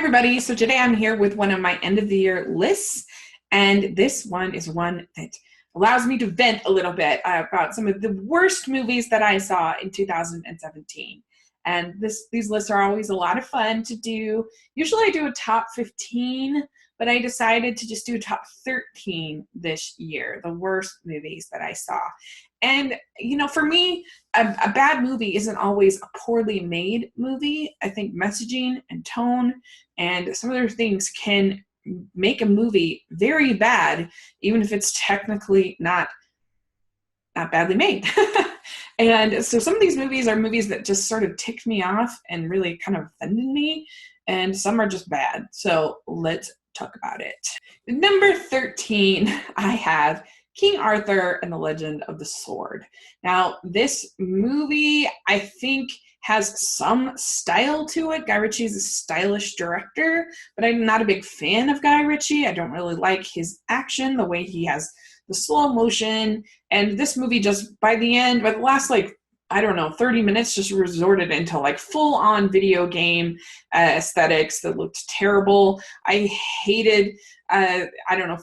everybody. So today I'm here with one of my end of the year lists, and this one is one that allows me to vent a little bit about some of the worst movies that I saw in 2017. And these lists are always a lot of fun to do. Usually I do a top 15, but I decided to just do a top 13 this year, the worst movies that I saw. And, for me, a bad movie isn't always a poorly made movie. I think messaging and tone and some other things can make a movie very bad, even if it's technically not badly made. And so some of these movies are movies that just sort of ticked me off and really kind of offended me, and some are just bad. So let's talk about it. Number 13, I have King Arthur and the Legend of the Sword. Now, this movie, I think, has some style to it. Guy Ritchie is a stylish director, but I'm not a big fan of Guy Ritchie. I don't really like his action, the way he has the slow motion. And this movie just, by the last 30 minutes, just resorted into full-on video game aesthetics that looked terrible. I hated,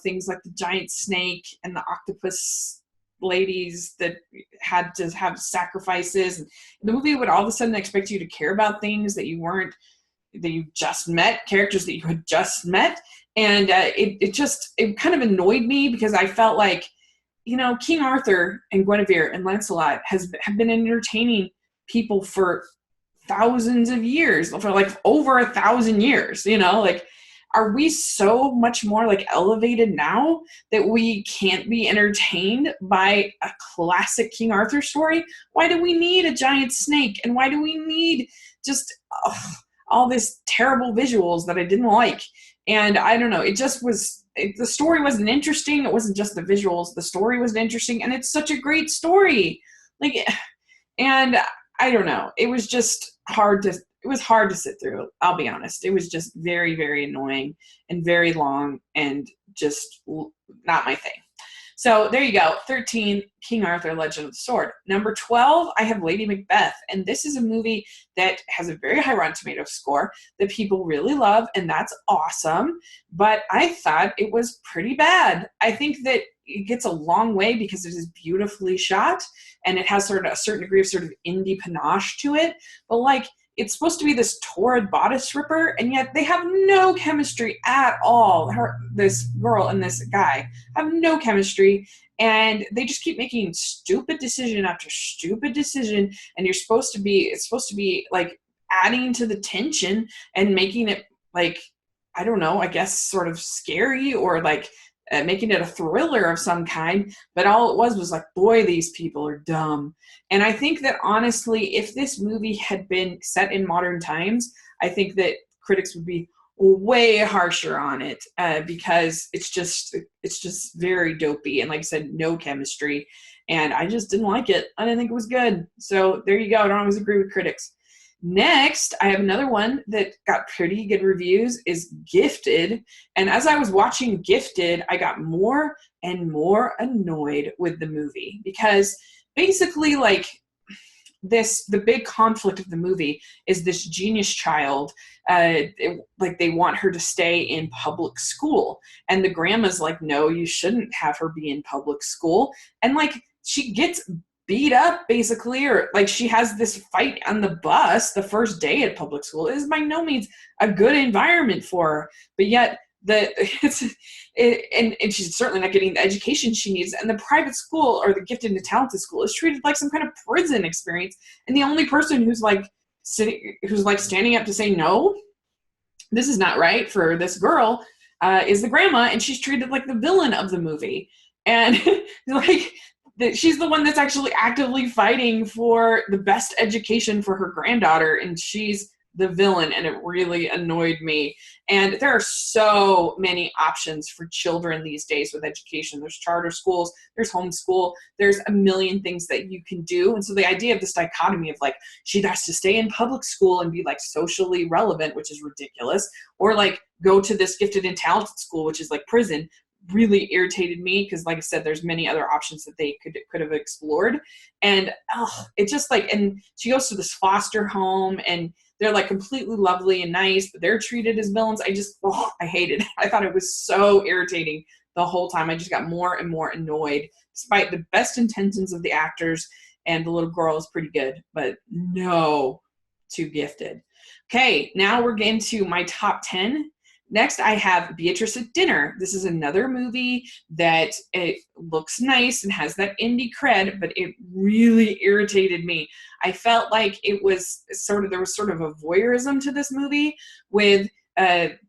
things like the giant snake and the octopus ladies that had to have sacrifices. And the movie would all of a sudden expect you to care about things that you just met, characters that you had just met. And it kind of annoyed me because I felt like, King Arthur and Guinevere and Lancelot have been entertaining people for thousands of years, for over 1,000 years, are we so much more elevated now that we can't be entertained by a classic King Arthur story? Why do we need a giant snake? And why do we need just all this terrible visuals that I didn't like? And I don't know, the story wasn't interesting. It wasn't just the visuals. The story wasn't interesting. And it's such a great story. And I don't know, it was just hard to sit through. I'll be honest. It was just very, very annoying and very long and just not my thing. So there you go. 13, King Arthur, Legend of the Sword. Number 12, I have Lady Macbeth. And this is a movie that has a very high Rotten Tomatoes score that people really love, and that's awesome. But I thought it was pretty bad. I think that it gets a long way because it is beautifully shot, and it has sort of a certain degree of sort of indie panache to it. But it's supposed to be this torrid bodice ripper, and yet they have no chemistry at all. This girl and this guy have no chemistry, and they just keep making stupid decision after stupid decision, and it's supposed to be adding to the tension and making it I guess sort of scary or making it a thriller of some kind, but all it was boy, these people are dumb. And I think that honestly, if this movie had been set in modern times, I think that critics would be way harsher on it because it's just very dopey, and like I said, no chemistry, and I just didn't like it. I didn't think it was good. So there you go. I don't always agree with critics. Next, I have another one that got pretty good reviews, is Gifted. And as I was watching Gifted, I got more and more annoyed with the movie because basically the big conflict of the movie is this genius child. They want her to stay in public school. And the grandma's no, you shouldn't have her be in public school. And she gets beat up basically, or she has this fight on the bus the first day at public school. It is by no means a good environment for her, but yet and she's certainly not getting the education she needs. And the private school, or the gifted and talented school, is treated like some kind of prison experience. And the only person who's standing up to say no, this is not right for this girl, is the grandma, and she's treated like the villain of the movie. And that she's the one that's actually actively fighting for the best education for her granddaughter, and she's the villain, and it really annoyed me. And there are so many options for children these days with education. There's charter schools, there's homeschool, there's a million things that you can do. And so the idea of this dichotomy of she has to stay in public school and be socially relevant, which is ridiculous, or go to this gifted and talented school, which is prison, really irritated me because, like I said, there's many other options that they could have explored. And it just and she goes to this foster home, and they're like completely lovely and nice, but they're treated as villains. I hated it. I thought it was so irritating the whole time. I just got more and more annoyed, despite the best intentions of the actors, and the little girl is pretty good, but no, too gifted. Okay, now we're getting to my top 10. Next, I have Beatriz at Dinner. This is another movie that it looks nice and has that indie cred, but it really irritated me. I felt like there was sort of a voyeurism to this movie with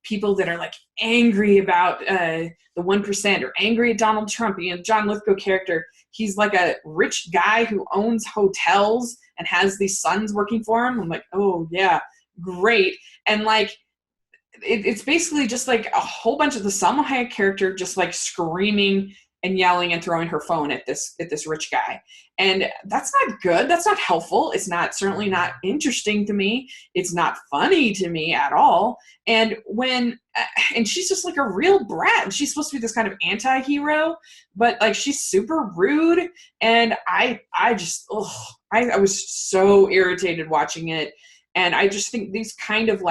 people that are like angry about the 1% or angry at Donald Trump. You know, John Lithgow character, he's like a rich guy who owns hotels and has these sons working for him. I'm like, oh yeah, great. And like, it's basically just like a whole bunch of the Salma Hayek character just like screaming and yelling and throwing her phone at this rich guy. And that's not good. That's not helpful. It's certainly not interesting to me. It's not funny to me at all. And and she's just like a real brat. And she's supposed to be this kind of anti-hero, but like she's super rude. And I was so irritated watching it. And I just think this kind of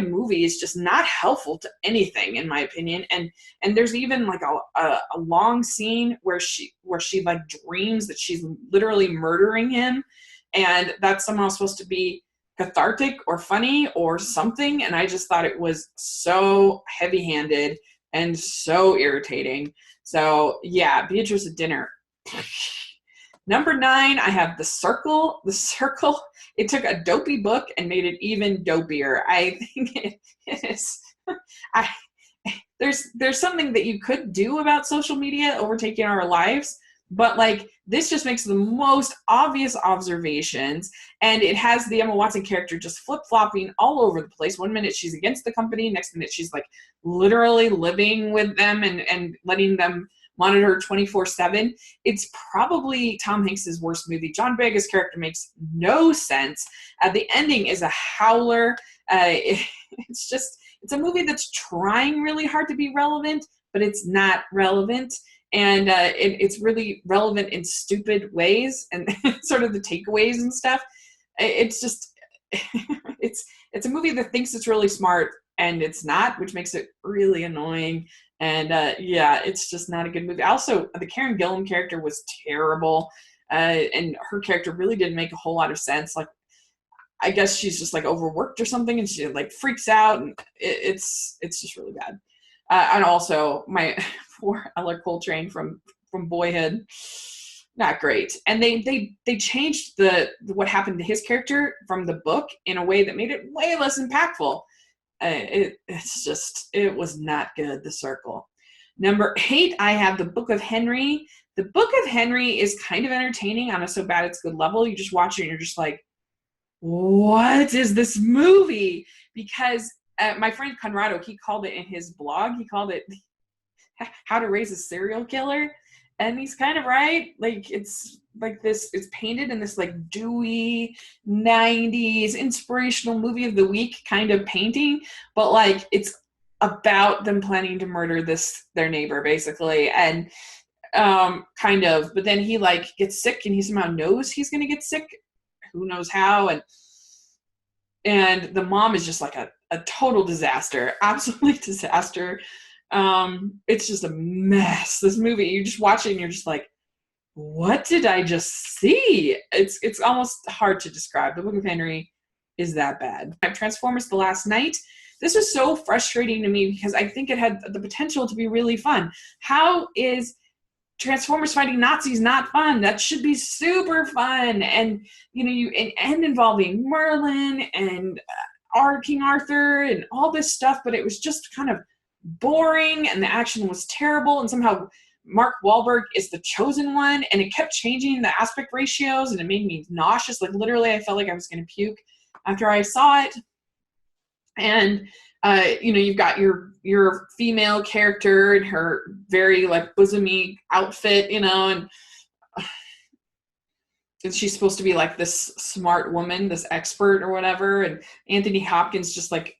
movie is just not helpful to anything, in my opinion. And there's even like a long scene where she like dreams that she's literally murdering him, and that's somehow supposed to be cathartic or funny or something. And I just thought it was so heavy-handed and so irritating. So yeah, Beatriz at Dinner. Number 9, I have The Circle. The Circle, it took a dopey book and made it even dopier. I think it is. There's something that you could do about social media overtaking our lives, but like this just makes the most obvious observations, and it has the Emma Watson character just flip-flopping all over the place. One minute she's against the company, next minute she's like literally living with them and letting them monitor 24/7. It's probably Tom Hanks's worst movie. John Boyega's character makes no sense. The ending is a howler. It's a movie that's trying really hard to be relevant, but it's not relevant. And it's really relevant in stupid ways, and sort of the takeaways and stuff. It's just, it's a movie that thinks it's really smart, and it's not, which makes it really annoying. And yeah, it's just not a good movie. Also, the Karen Gillan character was terrible, and her character really didn't make a whole lot of sense. Like, I guess she's just like overworked or something, and she like freaks out, and it's just really bad. And also, my poor Ella Coltrane from Boyhood, not great. And they changed what happened to his character from the book in a way that made it way less impactful. It was not good, The Circle. Number 8, I have The Book of Henry. The Book of Henry is kind of entertaining on a so bad it's good level. You just watch it and you're just like, what is this movie? Because my friend Conrado, he called it in his blog, he called it How to Raise a Serial Killer. And he's kind of right. Like, it's like this, it's painted in this like dewy 90s inspirational movie of the week kind of painting, but like it's about them planning to murder their neighbor basically. And kind of, but then he like gets sick, and he somehow knows he's going to get sick. Who knows how? And the mom is just like a total disaster, absolute disaster. It's just a mess. This movie, you just watch it and you're just like, what did I just see? It's almost hard to describe. The Book of Henry is that bad. I have Transformers: The Last Knight. This was so frustrating to me because I think it had the potential to be really fun. How is Transformers fighting Nazis not fun? That should be super fun. And and involving Merlin and King Arthur and all this stuff, but it was just kind of boring, and the action was terrible, and somehow Mark Wahlberg is the chosen one, and it kept changing the aspect ratios, and it made me nauseous. Like literally I felt like I was going to puke after I saw it. And you've got your female character in her very like bosomy outfit, and she's supposed to be like this smart woman, this expert or whatever, and Anthony Hopkins just like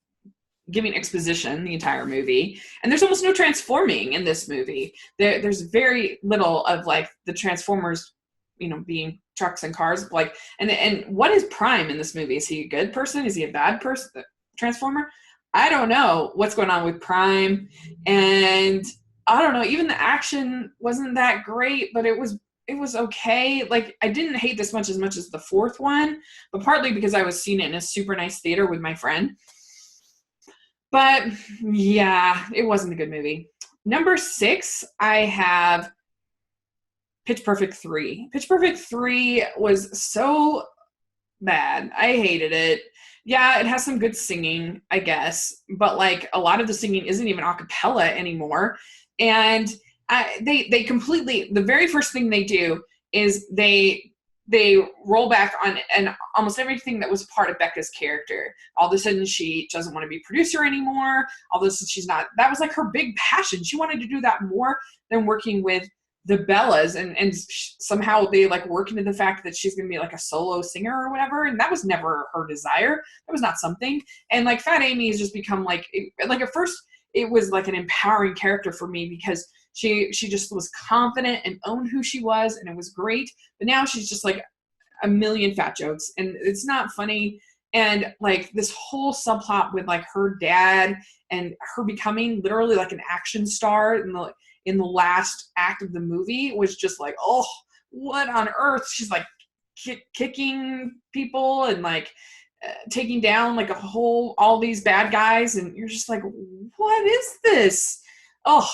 giving exposition the entire movie. And there's almost no transforming in this movie. There's very little of like the Transformers being trucks and cars. Like, and what is Prime in this movie? Is he a good person? Is he a bad person? Transformer? I don't know what's going on with Prime. And I don't know, even the action wasn't that great, but it was okay. Like, I didn't hate this much as the fourth one, but partly because I was seeing it in a super nice theater with my friend. But yeah, it wasn't a good movie. Number 6, I have Pitch Perfect 3. Pitch Perfect 3 was so bad. I hated it. Yeah, it has some good singing, I guess, but like a lot of the singing isn't even a cappella anymore. And they completely, the very first thing they do is they roll back on and almost everything that was part of Becca's character. All of a sudden she doesn't want to be producer anymore. All of a sudden she's not, that was like her big passion. She wanted to do that more than working with the Bellas, and somehow they like work into the fact that she's going to be like a solo singer or whatever. And that was never her desire. That was not something. And like Fat Amy has just become like at first it was like an empowering character for me because she just was confident and owned who she was, and it was great. But now she's just like a million fat jokes, and it's not funny. And like this whole subplot with like her dad and her becoming literally like an action star in the last act of the movie was just like, oh, what on earth? She's like kicking people and like taking down like all these bad guys, and you're just like, what is this? Oh.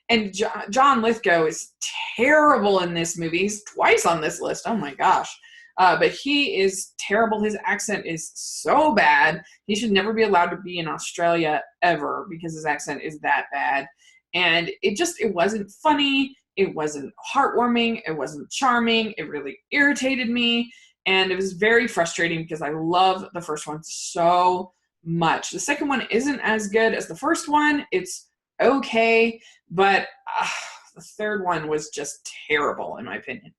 And John Lithgow is terrible in this movie. He's twice on this list. Oh my gosh. But he is terrible. His accent is so bad. He should never be allowed to be in Australia ever because his accent is that bad. And it wasn't funny. It wasn't heartwarming. It wasn't charming. It really irritated me. And it was very frustrating because I love the first one so much. The second one isn't as good as the first one. It's okay, but the third one was just terrible in my opinion.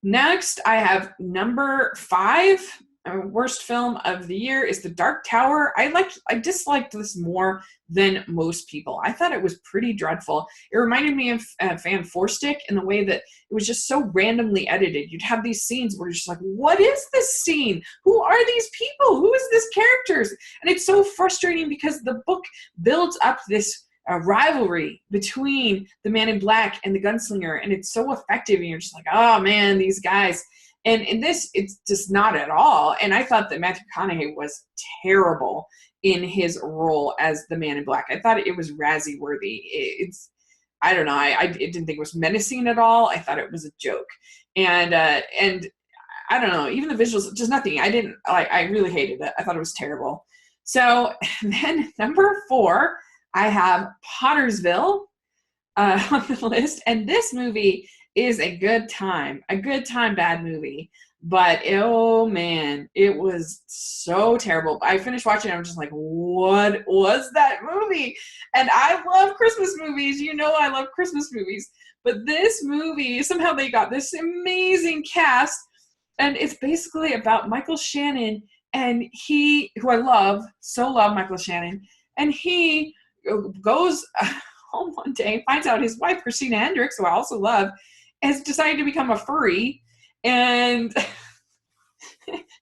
Next, I have number 5, worst film of the year is The Dark Tower. I disliked this more than most people. I thought it was pretty dreadful. It reminded me of Van Forstick in the way that it was just so randomly edited. You'd have these scenes where you're just like, what is this scene? Who are these people? Who is this characters? And it's so frustrating because the book builds up this rivalry between the Man in Black and the gunslinger, and it's so effective, and you're just like, oh man, these guys. And in this, it's just not at all. And I thought that Matthew McConaughey was terrible in his role as the Man in Black. I thought it was Razzie worthy. I don't know. I didn't think it was menacing at all. I thought it was a joke. And I don't know, even the visuals, just nothing. I really hated it. I thought it was terrible. So then number 4, I have Pottersville on the list. And this movie is a good time bad movie. But, oh man, it was so terrible. I finished watching it, I was just like, what was that movie? And I love Christmas movies. You know I love Christmas movies. But this movie, somehow they got this amazing cast. And it's basically about Michael Shannon. And who I love Michael Shannon. And he goes home one day and finds out his wife, Christina Hendricks, who I also love, has decided to become a furry. And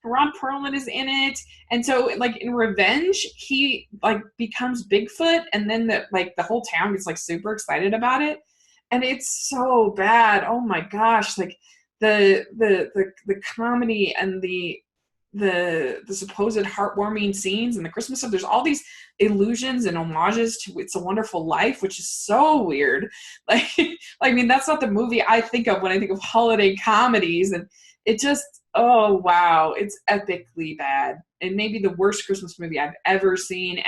Ron Perlman is in it. And so, like, in revenge, he, like, becomes Bigfoot. And then, the whole town gets, like, super excited about it. And it's so bad. Oh, my gosh. Like, the comedy and the supposed heartwarming scenes and the Christmas stuff. There's all these allusions and homages to It's a Wonderful Life, which is so weird. Like, I mean, that's not the movie I think of when I think of holiday comedies. And it just, oh wow, it's epically bad. And maybe the worst Christmas movie I've ever seen.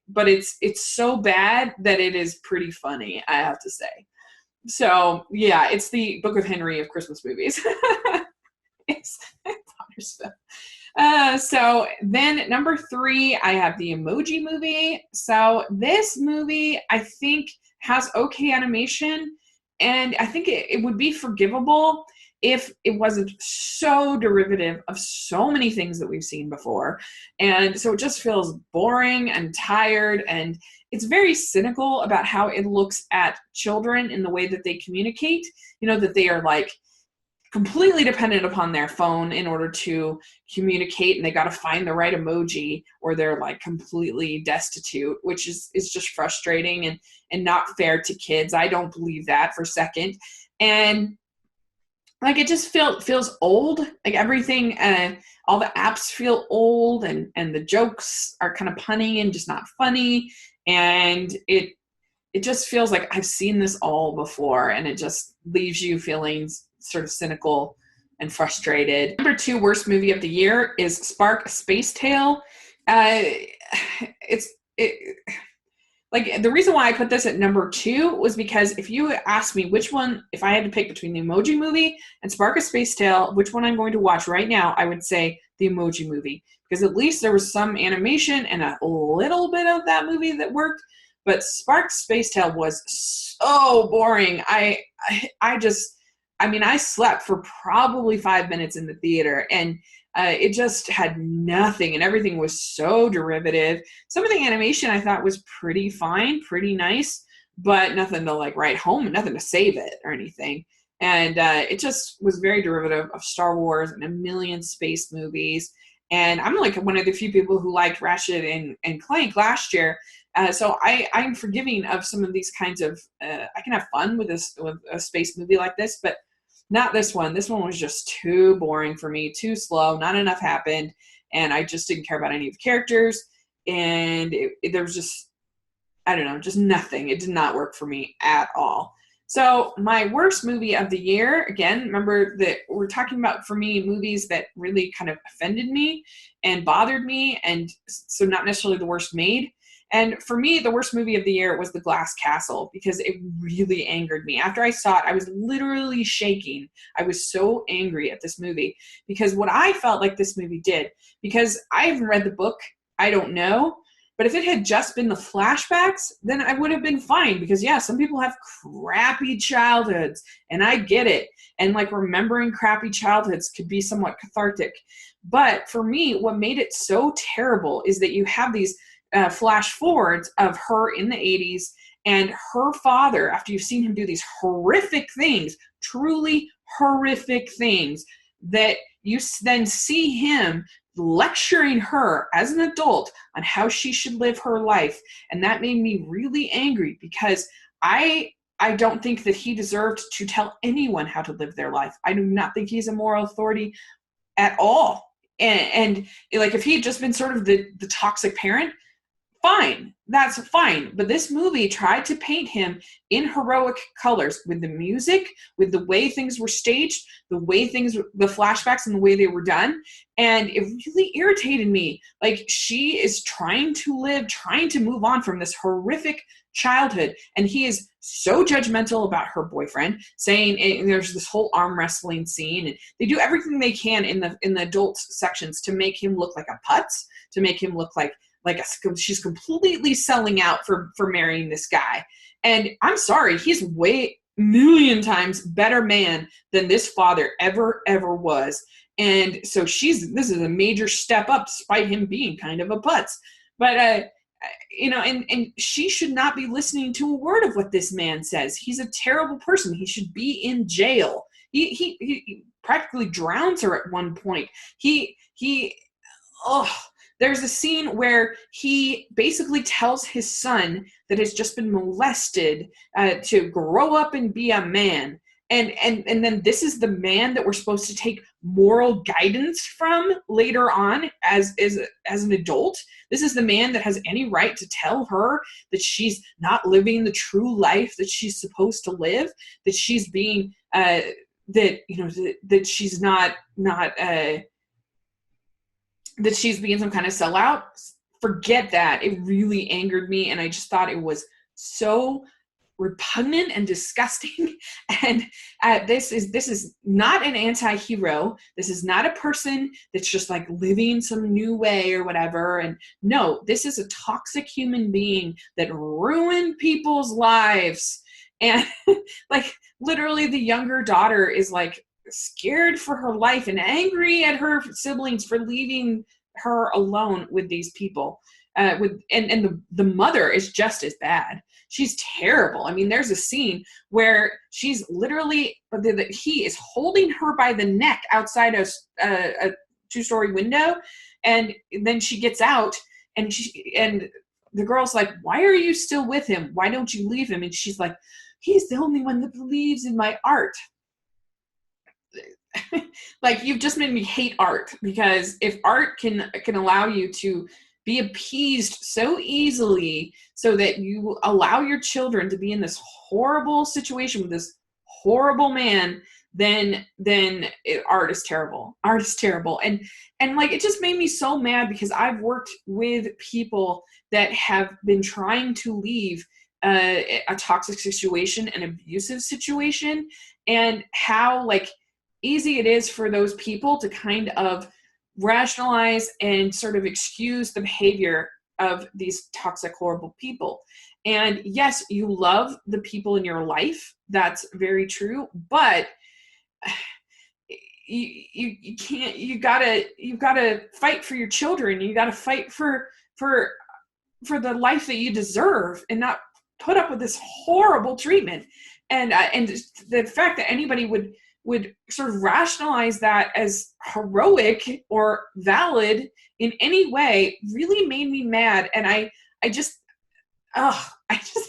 But it's so bad that it is pretty funny, I have to say. So yeah, it's the Book of Henry of Christmas movies. It's Pottersville. So then number 3, I have the Emoji Movie. So this movie, I think, has okay animation, and I think it would be forgivable if it wasn't so derivative of so many things that we've seen before. And so it just feels boring and tired, and it's very cynical about how it looks at children in the way that they communicate. You know, that they are like completely dependent upon their phone in order to communicate, and they got to find the right emoji or they're like completely destitute, which is just frustrating and not fair to kids. I don't believe that for a second. And like it just feels old. Like everything, all the apps feel old, and the jokes are kind of punny and just not funny. And it just feels like I've seen this all before, and it just leaves you feeling sort of cynical and frustrated. Number 2 worst movie of the year is Spark: A Space Tale. Like the reason why I put this at number 2 was because if you asked me which one, if I had to pick between the Emoji Movie and Spark: A Space Tale, which one I'm going to watch right now, I would say the Emoji Movie, because at least there was some animation and a little bit of that movie that worked. But Spark: Space Tale was so boring. I slept for probably 5 minutes in the theater, and it just had nothing, and everything was so derivative. Some of the animation I thought was pretty fine, pretty nice, but nothing to like write home and nothing to save it or anything. And it just was very derivative of Star Wars and a million space movies. And I'm like one of the few people who liked Ratchet and Clank last year. So I'm forgiving of some of these kinds of, I can have fun with a space movie like this, but not this one. This one was just too boring for me, too slow, not enough happened, and I just didn't care about any of the characters, and there was just, I don't know, just nothing. It did not work for me at all. So my worst movie of the year, again, remember that we're talking about, for me, movies that really kind of offended me and bothered me, and so not necessarily the worst made. And for me, the worst movie of the year was The Glass Castle, because it really angered me. After I saw it, I was literally shaking. I was so angry at this movie because what I felt like this movie did, because I haven't read the book, I don't know, but if it had just been the flashbacks, then I would have been fine, because yeah, some people have crappy childhoods, and I get it. And like remembering crappy childhoods could be somewhat cathartic. But for me, what made it so terrible is that you have these flash forwards of her in the 80s and her father, after you've seen him do these horrific things, truly horrific things, that you then see him lecturing her as an adult on how she should live her life. And that made me really angry, because I don't think that he deserved to tell anyone how to live their life. I do not think he's a moral authority at all. And like, if he had just been sort of the toxic parent, fine, that's fine. But this movie tried to paint him in heroic colors, with the music, with the way things were staged, the way the flashbacks and the way they were done. And it really irritated me. Like, she is trying to move on from this horrific childhood. And he is so judgmental about her boyfriend, saying, there's this whole arm wrestling scene, and they do everything they can in the adult sections to make him look like a putz, to make him look like she's completely selling out for marrying this guy. And I'm sorry, he's way million times better man than this father ever was. And so this is a major step up, despite him being kind of a putz. But and she should not be listening to a word of what this man says. He's a terrible person. He should be in jail. He practically drowns her at one point. There's a scene where he basically tells his son that has just been molested to grow up and be a man. And then this is the man that we're supposed to take moral guidance from later on as an adult. This is the man that has any right to tell her that she's not living the true life that she's supposed to live, that she's being that she's not that she's being some kind of sellout. Forget that. It really angered me, and I just thought it was so repugnant and disgusting. And this is not an anti-hero. This is not a person that's just like living some new way or whatever. And no, this is a toxic human being that ruined people's lives. And like, literally the younger daughter is like scared for her life and angry at her siblings for leaving her alone with these people. The mother is just as bad. she's terrible. I mean, there's a scene where she's literally, he is holding her by the neck outside a two-story window, and then she gets out, and the girl's like, why are you still with him? Why don't you leave him? And she's like, he's the only one that believes in my art. Like, you've just made me hate art, because if art can allow you to be appeased so easily so that you allow your children to be in this horrible situation with this horrible man, then art is terrible. Art is terrible. And like, it just made me so mad, because I've worked with people that have been trying to leave a toxic situation, an abusive situation, and how like easy it is for those people to kind of rationalize and sort of excuse the behavior of these toxic, horrible people. And yes, you love the people in your life. That's very true. But you can't, you've got to fight for your children. You got to fight for the life that you deserve, and not put up with this horrible treatment. And the fact that anybody would sort of rationalize that as heroic or valid in any way really made me mad. And I just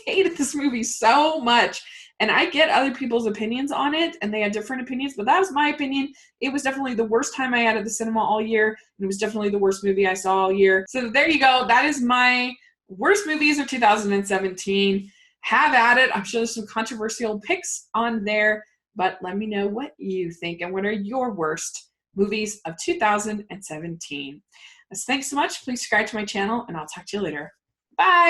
hated this movie so much. And I get other people's opinions on it, and they had different opinions, but that was my opinion. It was definitely the worst time I had at the cinema all year, and it was definitely the worst movie I saw all year. So there you go. That is my worst movies of 2017. Have at it. I'm sure there's some controversial picks on there, but let me know what you think and what are your worst movies of 2017. Thanks so much. Please subscribe to my channel, and I'll talk to you later. Bye.